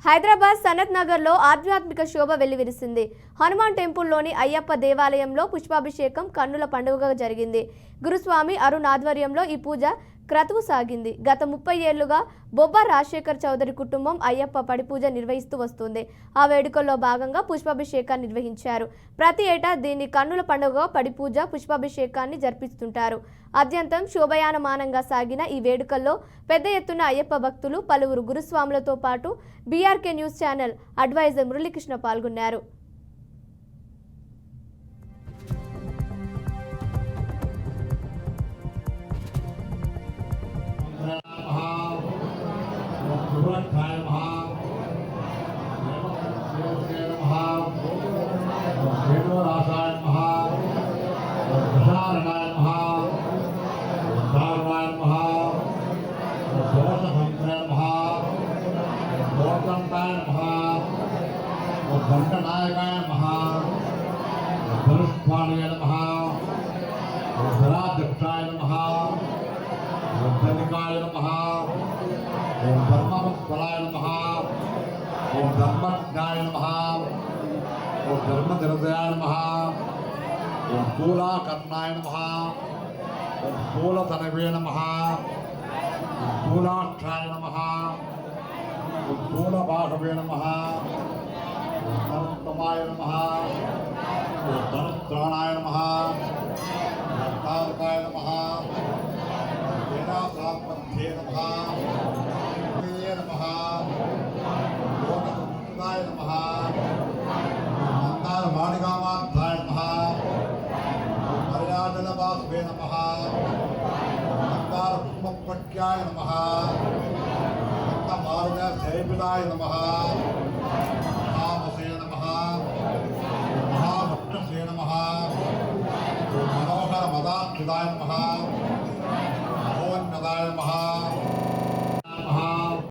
హైదరాబాద్ సనత్ నగర్లో ఆధ్యాత్మిక శోభ వెల్లివిరిసింది. హనుమాన్ టెంపుల్లోని అయ్యప్ప దేవాలయంలో పుష్పాభిషేకం కన్నుల పండుగగా జరిగింది. గురుస్వామి అరుణ్ ఆధ్వర్యంలో ఈ పూజ క్రతువు సాగింది. గత 30 ఏళ్లుగా బొబ్బా రాజశేఖర్ చౌదరి కుటుంబం అయ్యప్ప పడిపూజ నిర్వహిస్తూ వస్తుంది. ఆ వేడుకల్లో భాగంగా పుష్పాభిషేకాన్ని నిర్వహించారు. ప్రతి ఏటా దీన్ని కన్నుల పండుగగా పడిపూజ పుష్పాభిషేకాన్ని జరిపిస్తుంటారు. అత్యంతం శోభయానమానంగా సాగిన ఈ వేడుకల్లో పెద్ద ఎత్తున అయ్యప్ప భక్తులు, పలువురు గురుస్వాములతో పాటు BRK news channel advisor Muralikrishna పాల్గొన్నారు. దండనాయకాయ మహా ధనుష్పాణయ నమః ధరాధ్యక్షాయ నమః ధనికాయ నమః ధర్మవత్సలాయ నమః ధర్మజ్ఞాయ నమః ధర్మజనదయాయ నమః స్థూలాకర్ణాయ నమః స్థూలతనవే నమః స్థూలాక్షాయ నమః స్థూలభాషవే నమః ధనుత్తమాయ నమః ధనుత్రాణాయ నమః ధర్తారకాయ నమః వేదాసాత్మధ్యే నమః నమః లోకసుందరాయ నమః మందారవాణిగామార్థాయ నమః మర్యాదలవాసువే నమః మందారపుష్పపట్యాయ నమః మందమారుణ శైబిలాయ నమః మనోహర మదాక్షిదాయ నమః